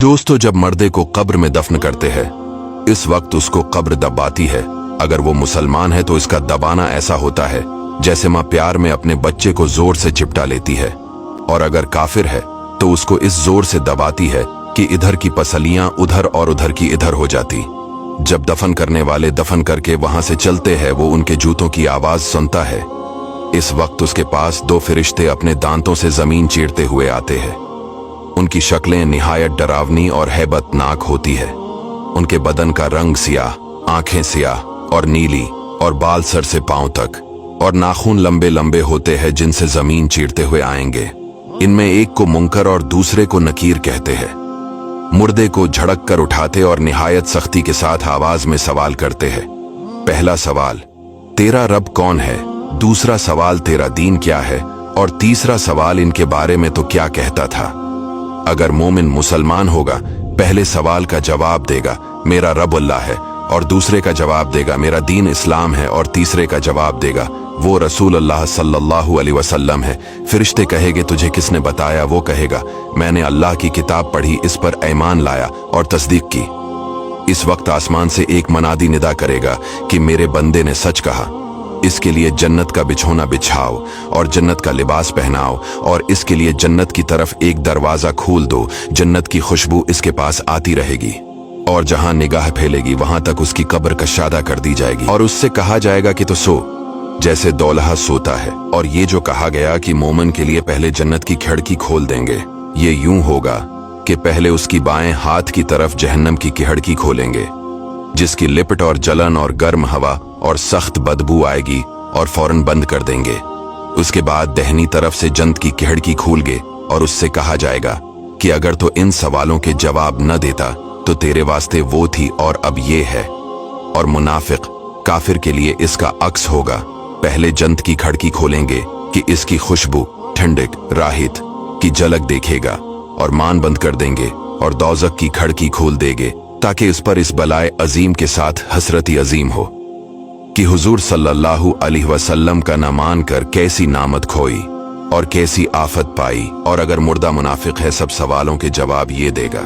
दोस्तों, जब मर्दे को कब्र में दफन करते हैं, इस वक्त उसको कब्र दबाती है। अगर वो मुसलमान है तो इसका दबाना ऐसा होता है जैसे माँ प्यार में अपने बच्चे को जोर से चिपटा लेती है, और अगर काफिर है तो उसको इस जोर से दबाती है कि इधर की पसलियां उधर और उधर की इधर हो जाती। जब दफन करने वाले दफन करके वहां से चलते हैं, वो उनके जूतों की आवाज सुनता है। इस वक्त उसके पास दो फरिश्ते अपने दांतों से जमीन चीरते हुए आते हैं। उनकी शक्लें निहायत डरावनी और हैबतनाक होती है। उनके बदन का रंग सियाह, आंखें सियाह और नीली, और बाल सर से पांव तक, और नाखून लंबे लंबे होते हैं जिनसे जमीन चीरते हुए आएंगे। इनमें एक को मुनकर और दूसरे को नकीर कहते हैं। मुर्दे को झड़क कर उठाते और निहायत सख्ती के साथ आवाज में सवाल करते हैं। पहला सवाल, तेरा रब कौन है? दूसरा सवाल, तेरा दीन क्या है? और तीसरा सवाल, इनके बारे में तो क्या कहता था? अगर मोमिन मुसलमान होगा, पहले सवाल का जवाब देगा मेरा रब अल्लाह है, और दूसरे का जवाब देगा मेरा दीन इस्लाम है, और तीसरे का जवाब देगा वो रसूल अल्लाह सल्लल्लाहु अलैहि वसल्लम है। फरिश्ते कहेंगे तुझे किसने बताया? वो कहेगा मैंने अल्लाह की किताब पढ़ी, इस पर ईमान लाया और तस्दीक की। इस वक्त आसमान से एक मनादी निदा करेगा कि मेरे बंदे ने सच कहा। इसके लिए जन्नत का बिछोना बिछाओ और जन्नत का लिबास पहनाओ, और इसके लिए जन्नत की तरफ एक दरवाजा खोल दो। जन्नत की खुशबू इसके पास आती रहेगी, और जहां निगाह फैलेगी वहां तक उसकी कब्र कशादा कर दी जाएगी, और उससे कहा जाएगा कि तो सो जैसे दौलहा सोता है। और ये जो कहा गया कि मोमिन के लिए पहले जन्नत की खिड़की खोल देंगे, ये यूं होगा कि पहले उसकी बाएं हाथ की तरफ जहन्नम की खिड़की खोलेंगे, जिसकी लिपट और जलन और गर्म हवा और सख्त बदबू आएगी, और फौरन बंद कर देंगे। उसके बाद दहनी तरफ से जन्नत की खिड़की खोलेंगे, और उससे कहा जाएगा कि अगर तो इन सवालों के जवाब न देता तो तेरे वास्ते वो थी और अब ये है। और मुनाफिक काफिर के लिए इसका अक्स होगा। पहले जन्नत की खिड़की खोलेंगे कि इसकी खुशबू, ठंडक, राहत की झलक देखेगा, और मान बंद कर देंगे, और दोज़ख की खिड़की खोल देंगे ताकि उस पर इस बलाए अजीम के साथ हसरती अजीम हो कि हुजूर सल्लल्लाहु अलैहि वसल्लम का न मान कर कैसी नामत खोई और कैसी आफत पाई। और अगर मुर्दा मुनाफिक है, सब सवालों के जवाब ये देगा,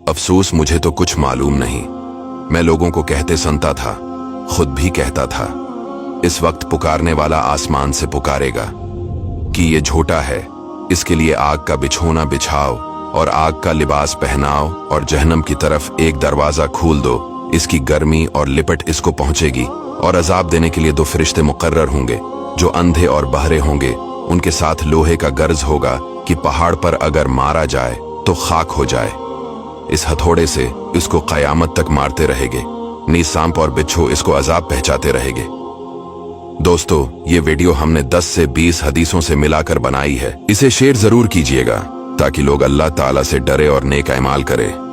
अफसोस मुझे तो कुछ मालूम नहीं। मैं लोगों को कहते सुनता था, खुद भी कहता था। इस वक्त पुकारने वाला आसमान से पुकारेगा कि ये झूठा है, इसके लिए आग का बिछोना बिछाओ और आग का लिबास पहनाओ, और जहन्नम की तरफ एक दरवाजा खोल दो। इसकी गर्मी और लिपट इसको पहुंचेगी, और अजाब देने के लिए दो फरिश्ते मुकर्रर होंगे जो अंधे और बहरे होंगे। उनके साथ लोहे का गर्ज होगा कि पहाड़ पर अगर मारा जाए तो खाक हो जाए। इस हथौड़े से इसको कयामत तक मारते रहेंगे। नीज सांप और बिच्छू इसको अजाब पहुंचाते रहेंगे। दोस्तों, ये वीडियो हमने 10 से 20 हदीसों से मिलाकर बनाई है। इसे शेयर जरूर कीजिएगा ताकि लोग अल्लाह ताला से डरे और नेक अमाल करें।